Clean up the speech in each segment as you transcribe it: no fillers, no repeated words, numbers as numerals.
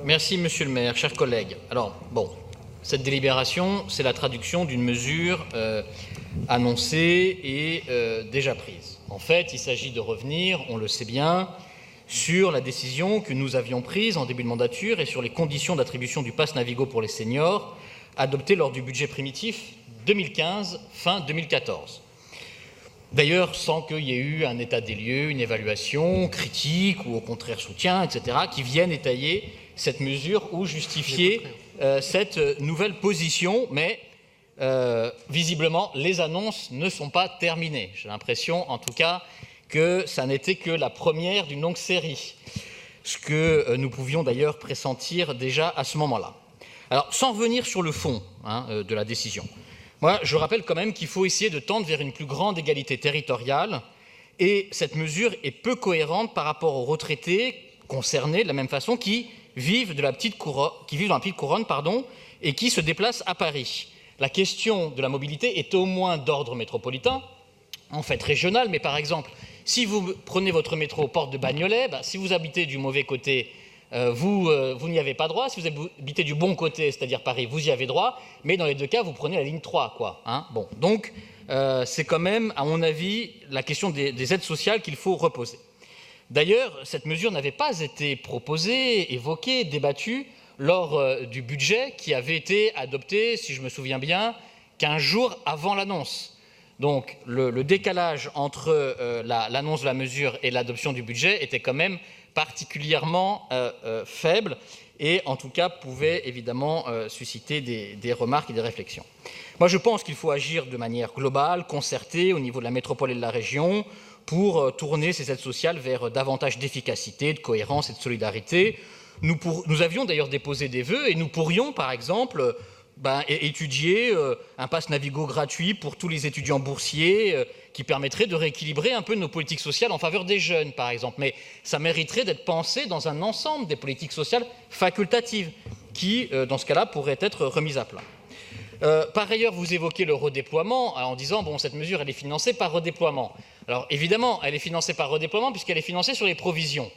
Merci, Monsieur le maire. Chers collègues, alors, bon, cette délibération, c'est la traduction d'une mesure annoncée et déjà prise. En fait, il s'agit de revenir, on le sait bien, sur la décision que nous avions prise en début de mandature et sur les conditions d'attribution du pass Navigo pour les seniors, adoptées lors du budget primitif 2015, fin 2014. D'ailleurs, sans qu'il y ait eu un état des lieux, une évaluation critique ou au contraire soutien, etc., qui viennent étayer cette mesure ou justifier cette nouvelle position, mais visiblement, les annonces ne sont pas terminées. J'ai l'impression, en tout cas, que ça n'était que la première d'une longue série, ce que nous pouvions d'ailleurs pressentir déjà à ce moment-là. Alors, sans revenir sur le fond de la décision, moi, je rappelle quand même qu'il faut essayer de tendre vers une plus grande égalité territoriale, et cette mesure est peu cohérente par rapport aux retraités concernés de la même façon qui vivent dans la petite couronne, et qui se déplacent à Paris. La question de la mobilité est au moins d'ordre métropolitain, en fait régional, mais par exemple, si vous prenez votre métro aux portes de Bagnolet, si vous habitez du mauvais côté, vous n'y avez pas droit. Si vous habitez du bon côté, c'est-à-dire Paris, vous y avez droit, mais dans les deux cas, vous prenez la ligne 3, quoi. Bon, donc, c'est quand même, à mon avis, la question des aides sociales qu'il faut reposer. D'ailleurs, cette mesure n'avait pas été proposée, évoquée, débattue lors du budget qui avait été adopté, si je me souviens bien, 15 jours avant l'annonce. Donc, le décalage entre l'annonce de la mesure et l'adoption du budget était quand même particulièrement faible et, en tout cas, pouvait évidemment susciter des remarques et des réflexions. Moi, je pense qu'il faut agir de manière globale, concertée, au niveau de la métropole et de la région, pour tourner ces aides sociales vers davantage d'efficacité, de cohérence et de solidarité. Nous avions d'ailleurs déposé des vœux et nous pourrions, par exemple, étudier un pass Navigo gratuit pour tous les étudiants boursiers qui permettrait de rééquilibrer un peu nos politiques sociales en faveur des jeunes, par exemple. Mais ça mériterait d'être pensé dans un ensemble des politiques sociales facultatives qui, dans ce cas-là, pourraient être remises à plat. Par ailleurs, vous évoquez le redéploiement en disant bon, cette mesure, elle est financée par redéploiement. Alors, évidemment, elle est financée par redéploiement puisqu'elle est financée sur les provisions.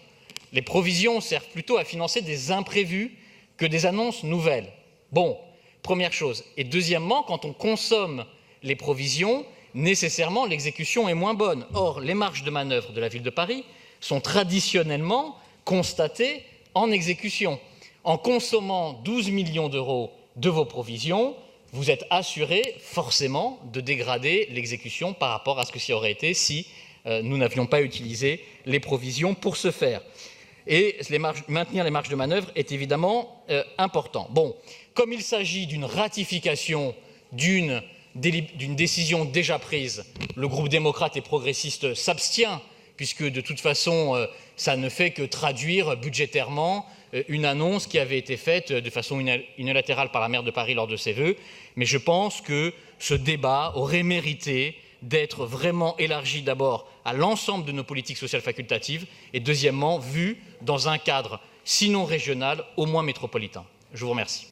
Les provisions servent plutôt à financer des imprévus que des annonces nouvelles. Bon, première chose. Et deuxièmement, quand on consomme les provisions, nécessairement, l'exécution est moins bonne. Or, les marges de manœuvre de la ville de Paris sont traditionnellement constatées en exécution. En consommant 12 millions d'euros de vos provisions, vous êtes assuré forcément de dégrader l'exécution par rapport à ce que ça aurait été si nous n'avions pas utilisé les provisions pour ce faire. Et maintenir les marges de manœuvre est évidemment important. Bon, comme il s'agit d'une ratification d'une décision déjà prise, le groupe démocrate et progressiste s'abstient, puisque de toute façon, ça ne fait que traduire budgétairement une annonce qui avait été faite de façon unilatérale par la maire de Paris lors de ses vœux. Mais je pense que ce débat aurait mérité d'être vraiment élargi d'abord à l'ensemble de nos politiques sociales facultatives et deuxièmement, vu dans un cadre, sinon régional, au moins métropolitain. Je vous remercie.